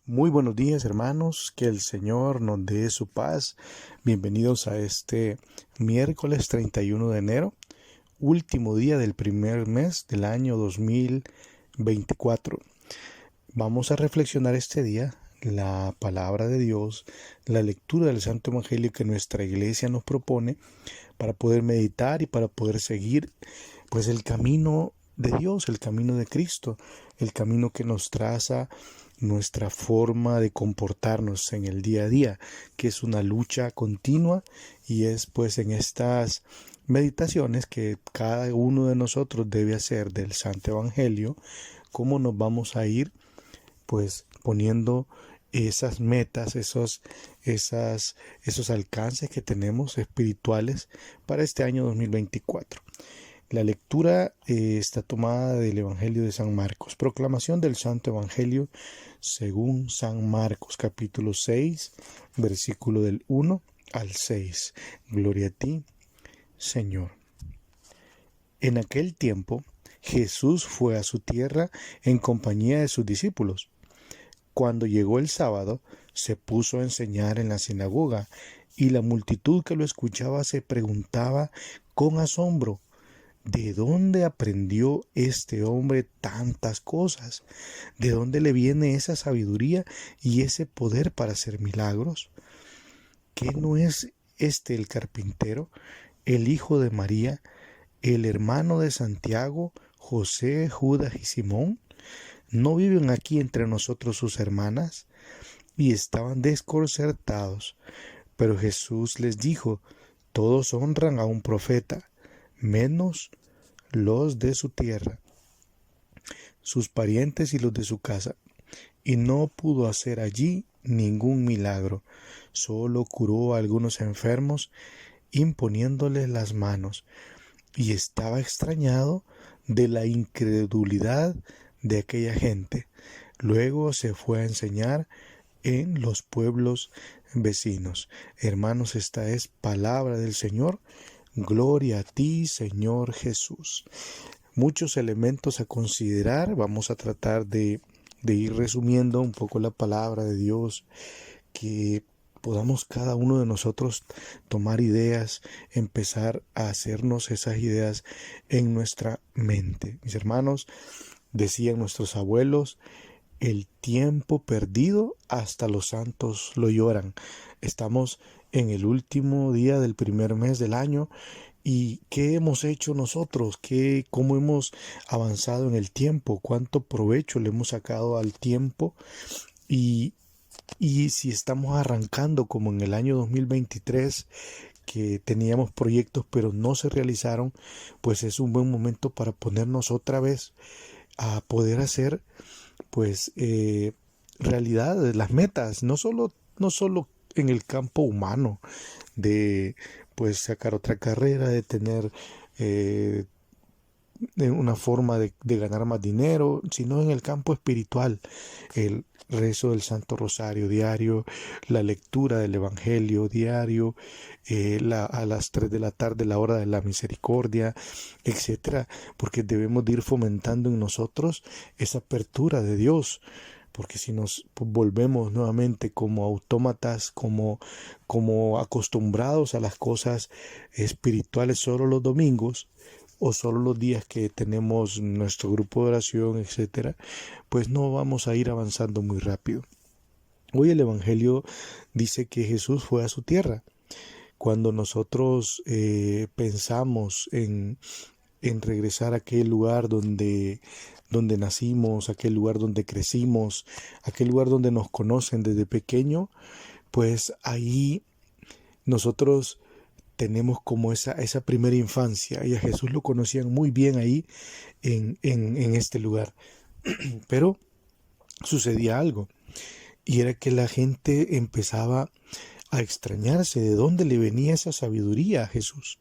Muy buenos días, hermanos, que el Señor nos dé su paz. Bienvenidos a este miércoles 31 de enero, último día del primer mes del año 2024. Vamos a reflexionar este día la palabra de Dios, la lectura del Santo Evangelio que nuestra iglesia nos propone para poder meditar y para poder seguir pues el camino de Dios, el camino de Cristo, el camino que nos traza nuestra forma de comportarnos en el día a día, que es una lucha continua, y es pues en estas meditaciones que cada uno de nosotros debe hacer del Santo Evangelio, cómo nos vamos a ir pues poniendo esas metas, esos alcances que tenemos espirituales para este año 2024. La lectura está tomada del Evangelio de San Marcos. Proclamación del Santo Evangelio según San Marcos, capítulo 6, versículo del 1 al 6. Gloria a ti, Señor. En aquel tiempo, Jesús fue a su tierra en compañía de sus discípulos. Cuando llegó el sábado, se puso a enseñar en la sinagoga, y la multitud que lo escuchaba se preguntaba con asombro: ¿de dónde aprendió este hombre tantas cosas? ¿De dónde le viene esa sabiduría y ese poder para hacer milagros? ¿Qué no es este el carpintero, el hijo de María, el hermano de Santiago, José, Judas y Simón? ¿No viven aquí entre nosotros sus hermanas? Y estaban desconcertados. Pero Jesús les dijo: todos honran a un profeta, menos los de su tierra, sus parientes y los de su casa. Y no pudo hacer allí ningún milagro, solo curó a algunos enfermos imponiéndoles las manos, y estaba extrañado de la incredulidad de aquella gente. Luego se fue a enseñar en los pueblos vecinos. Hermanos, esta es palabra del Señor. Gloria a ti, Señor Jesús. Muchos elementos a considerar. Vamos a tratar de ir resumiendo un poco la palabra de Dios, que podamos cada uno de nosotros tomar ideas, empezar a hacernos esas ideas en nuestra mente. Mis hermanos, decían nuestros abuelos: el tiempo perdido hasta los santos lo lloran. Estamos en el último día del primer mes del año. ¿Y qué hemos hecho nosotros? ¿Cómo hemos avanzado en el tiempo? ¿Cuánto provecho le hemos sacado al tiempo? Y si estamos arrancando como en el año 2023, que teníamos proyectos pero no se realizaron, pues es un buen momento para ponernos otra vez a poder hacer pues realidad las metas, no solo en el campo humano, de pues sacar otra carrera, de tener una forma de ganar más dinero, sino en el campo espiritual, el rezo del Santo Rosario diario, la lectura del Evangelio diario, a las 3 de la tarde la hora de la misericordia, etcétera, porque debemos de ir fomentando en nosotros esa apertura de Dios. Porque si nos volvemos nuevamente como autómatas, como acostumbrados a las cosas espirituales solo los domingos, o solo los días que tenemos nuestro grupo de oración, etcétera, pues no vamos a ir avanzando muy rápido. Hoy el Evangelio dice que Jesús fue a su tierra. Cuando nosotros pensamos en regresar a aquel lugar donde nacimos, aquel lugar donde crecimos, aquel lugar donde nos conocen desde pequeño, pues ahí nosotros tenemos como esa primera infancia, y a Jesús lo conocían muy bien ahí en este lugar. Pero sucedía algo, y era que la gente empezaba a extrañarse de dónde le venía esa sabiduría a Jesús.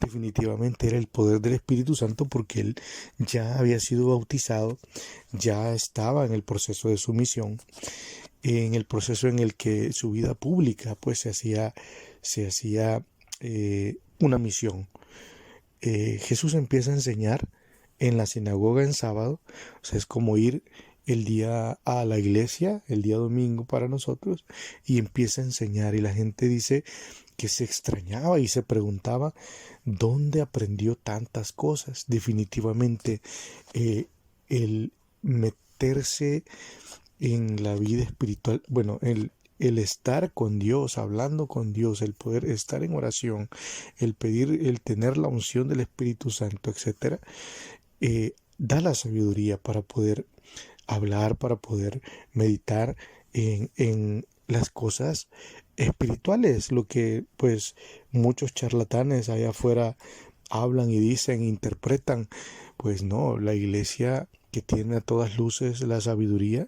Definitivamente era el poder del Espíritu Santo, porque él ya había sido bautizado, ya estaba en el proceso de su misión, en el proceso en el que su vida pública pues se hacía una misión. Jesús empieza a enseñar en la sinagoga en sábado, o sea, es como ir a la iglesia, el día domingo para nosotros, y empieza a enseñar. Y la gente dice que se extrañaba y se preguntaba dónde aprendió tantas cosas. Definitivamente, el meterse en la vida espiritual, bueno, el estar con Dios, hablando con Dios, el poder estar en oración, el pedir, el tener la unción del Espíritu Santo, etcétera, da la sabiduría para poder hablar, para poder meditar en las cosas espirituales, lo que pues muchos charlatanes allá afuera hablan y dicen, interpretan. Pues no, la iglesia que tiene a todas luces la sabiduría,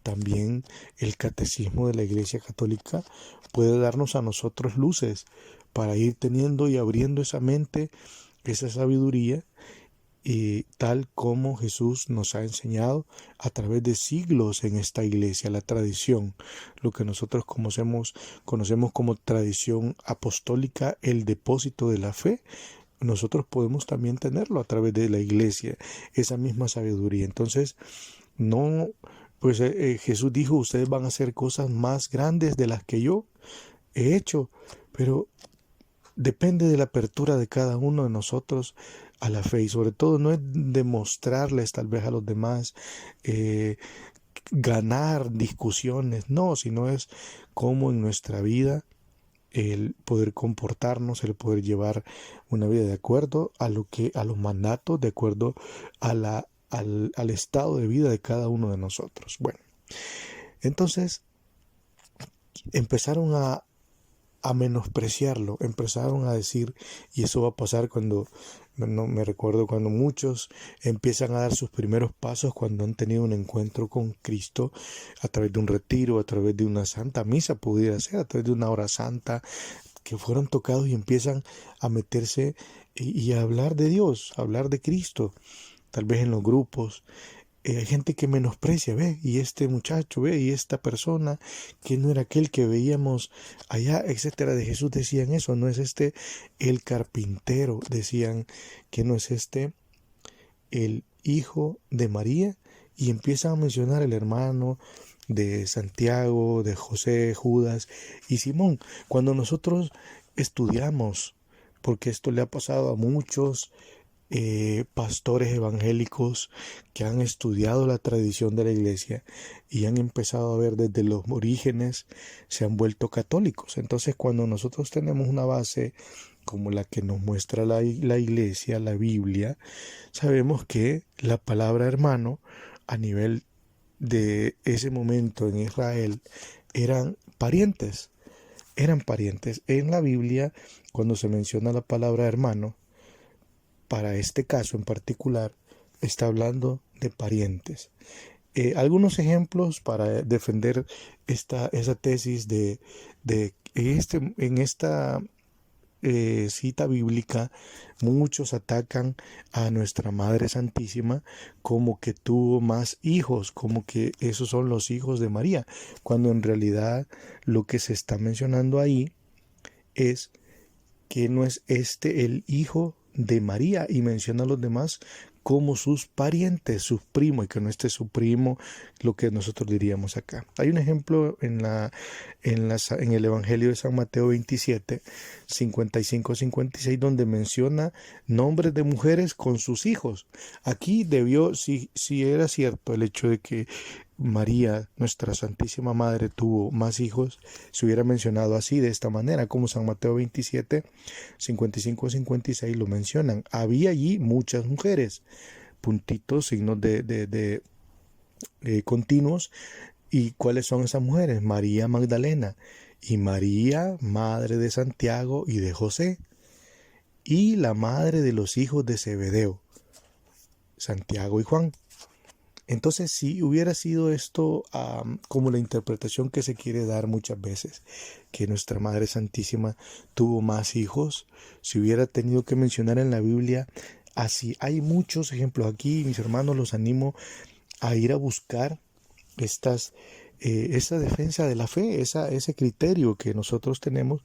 también el catecismo de la Iglesia Católica puede darnos a nosotros luces para ir teniendo y abriendo esa mente, esa sabiduría, y tal como Jesús nos ha enseñado a través de siglos en esta iglesia, la tradición, lo que nosotros conocemos como tradición apostólica, el depósito de la fe. Nosotros podemos también tenerlo a través de la iglesia, esa misma sabiduría. Entonces, no, pues Jesús dijo, ustedes van a hacer cosas más grandes de las que yo he hecho, pero depende de la apertura de cada uno de nosotros a la fe, y sobre todo no es demostrarles tal vez a los demás, ganar discusiones, no, sino es cómo en nuestra vida el poder comportarnos, el poder llevar una vida de acuerdo a los mandatos, de acuerdo al estado de vida de cada uno de nosotros. Bueno, entonces empezaron a menospreciarlo, empezaron a decir, y eso va a pasar cuando, no me recuerdo, cuando muchos empiezan a dar sus primeros pasos, cuando han tenido un encuentro con Cristo a través de un retiro, a través de una santa misa, pudiera ser, a través de una hora santa, que fueron tocados y empiezan a meterse y a hablar de Dios, a hablar de Cristo, tal vez en los grupos. Hay gente que menosprecia, ve, y este muchacho, ve, y esta persona, que no era aquel que veíamos allá, etcétera. De Jesús decían eso, no es este el carpintero, decían que no es este el hijo de María, y empiezan a mencionar el hermano de Santiago, de José, Judas y Simón. Cuando nosotros estudiamos, porque esto le ha pasado a muchos pastores evangélicos que han estudiado la tradición de la iglesia y han empezado a ver desde los orígenes, se han vuelto católicos. Entonces, cuando nosotros tenemos una base como la que nos muestra la iglesia, la Biblia, sabemos que la palabra hermano a nivel de ese momento en Israel eran parientes. Eran parientes. En la Biblia, cuando se menciona la palabra hermano, para este caso en particular, está hablando de parientes. Algunos ejemplos para defender esa tesis en esta cita bíblica, muchos atacan a nuestra Madre Santísima como que tuvo más hijos, como que esos son los hijos de María, cuando en realidad lo que se está mencionando ahí es que no es este el hijo de María, y menciona a los demás como sus parientes, sus primos, y que no esté su primo, lo que nosotros diríamos acá. Hay un ejemplo en el Evangelio de San Mateo 27, 55-56, donde menciona nombres de mujeres con sus hijos. Aquí debió, si era cierto el hecho de que María, nuestra Santísima Madre, tuvo más hijos, se hubiera mencionado así, de esta manera, como San Mateo 27, 55-56 lo mencionan. Había allí muchas mujeres, puntitos, signos de continuos. ¿Y cuáles son esas mujeres? María Magdalena y María, madre de Santiago y de José, y la madre de los hijos de Zebedeo, Santiago y Juan. Entonces, si hubiera sido esto como la interpretación que se quiere dar muchas veces, que nuestra Madre Santísima tuvo más hijos, si hubiera tenido que mencionar en la Biblia así. Hay muchos ejemplos aquí, mis hermanos, los animo a ir a buscar esa defensa de la fe, ese criterio que nosotros tenemos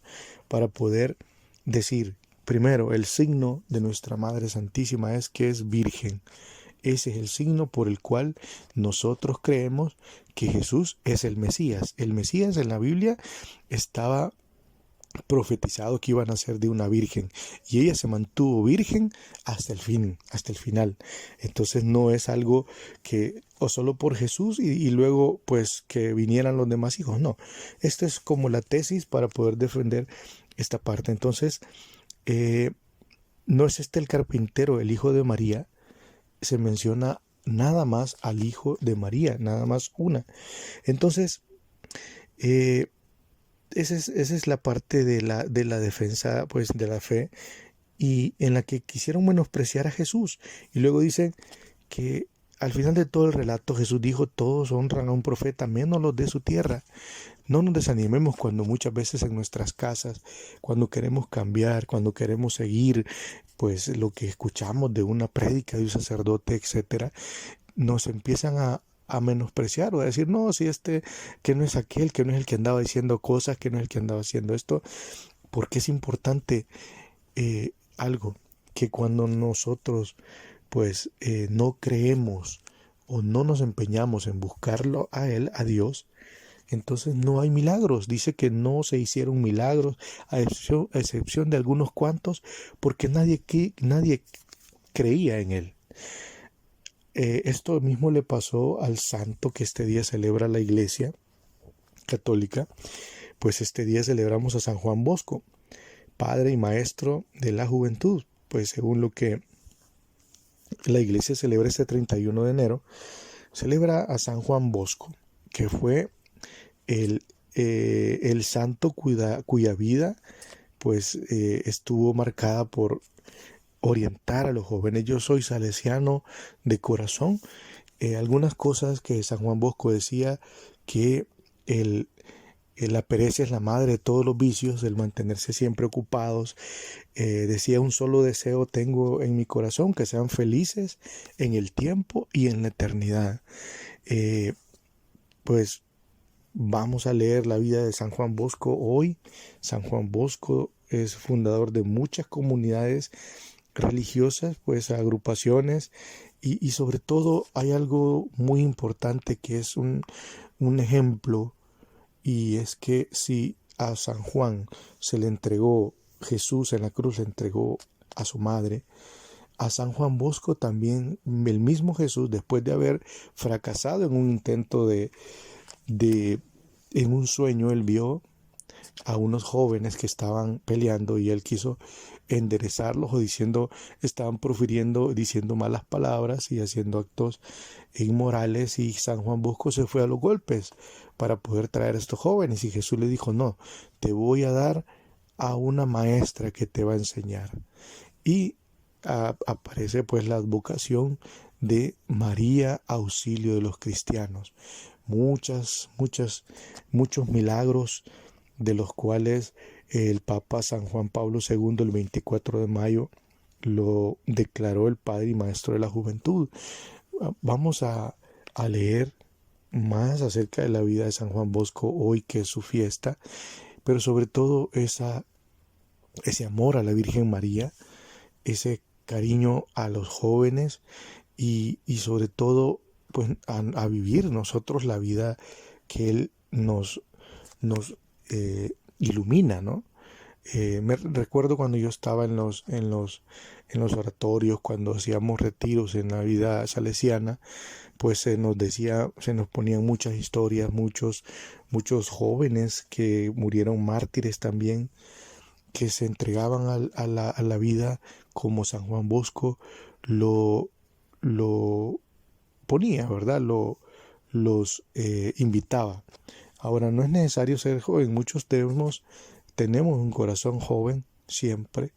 para poder decir, primero, el signo de nuestra Madre Santísima es que es virgen. Ese es el signo por el cual nosotros creemos que Jesús es el Mesías. El Mesías en la Biblia estaba profetizado que iba a nacer de una virgen, y ella se mantuvo virgen hasta el fin, hasta el final. Entonces no es algo que o solo por Jesús y luego pues que vinieran los demás hijos. No, esto es como la tesis para poder defender esta parte. Entonces no es este el carpintero, el hijo de María. Se menciona nada más al hijo de María, nada más una. Entonces esa es la parte de la defensa pues de la fe, y en la que quisieron menospreciar a Jesús, y luego dicen que al final de todo el relato Jesús dijo: todos honran a un profeta menos los de su tierra. No nos desanimemos cuando muchas veces en nuestras casas, cuando queremos cambiar, cuando queremos seguir pues lo que escuchamos de una prédica de un sacerdote, etcétera, nos empiezan a menospreciar o a decir: no, si que no es aquel, que no es el que andaba diciendo cosas, que no es el que andaba haciendo esto. Porque es importante algo, que cuando nosotros pues no creemos o no nos empeñamos en buscarlo a Él, a Dios, entonces no hay milagros. Dice que no se hicieron milagros, a excepción de algunos cuantos, porque nadie creía en Él. Esto mismo le pasó al santo que este día celebra la Iglesia Católica. Pues este día celebramos a San Juan Bosco, padre y maestro de la juventud. Pues según lo que la Iglesia celebra este 31 de enero, celebra a San Juan Bosco, que fue el santo cuya vida pues estuvo marcada por orientar a los jóvenes. Yo soy salesiano de corazón. Algunas cosas que San Juan Bosco decía: que la pereza es la madre de todos los vicios, el mantenerse siempre ocupados. Decía: un solo deseo tengo en mi corazón, que sean felices en el tiempo y en la eternidad. Pues vamos a leer la vida de San Juan Bosco hoy. San Juan Bosco es fundador de muchas comunidades religiosas, pues agrupaciones, y sobre todo hay algo muy importante que es un ejemplo, y es que si a San Juan se le entregó, Jesús en la cruz le entregó a su madre, a San Juan Bosco también el mismo Jesús, después de haber fracasado en un intento en un sueño, él vio a unos jóvenes que estaban peleando y él quiso enderezarlos, o estaban diciendo malas palabras y haciendo actos inmorales, y San Juan Bosco se fue a los golpes para poder traer a estos jóvenes, y Jesús le dijo: no, te voy a dar a una maestra que te va a enseñar. Y aparece pues la advocación de María, auxilio de los cristianos. Muchos milagros, de los cuales el Papa San Juan Pablo II el 24 de mayo lo declaró el padre y maestro de la juventud. Vamos a leer más acerca de la vida de San Juan Bosco hoy, que es su fiesta, pero sobre todo ese amor a la Virgen María, ese cariño a los jóvenes, y sobre todo pues a vivir nosotros la vida que Él nos ilumina, ¿no? Me recuerdo cuando yo estaba en los oratorios, cuando hacíamos retiros en la vida salesiana, pues se nos ponían muchas historias, muchos jóvenes que murieron mártires también, que se entregaban a la vida, como San Juan Bosco lo ponía, ¿verdad? Los invitaba. Ahora, no es necesario ser joven, muchos tenemos un corazón joven siempre,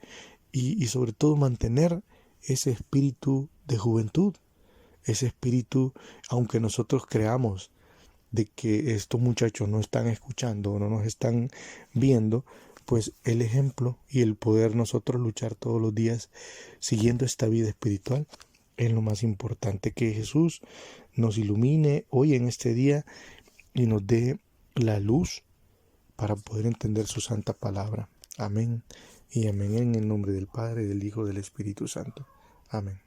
y sobre todo mantener ese espíritu de juventud, ese espíritu, aunque nosotros creamos de que estos muchachos no están escuchando o no nos están viendo, pues el ejemplo y el poder nosotros luchar todos los días siguiendo esta vida espiritual es lo más importante. Que Jesús nos ilumine hoy en este día y nos dé la luz para poder entender su santa palabra. Amén y amén, en el nombre del Padre, del Hijo y del Espíritu Santo. Amén.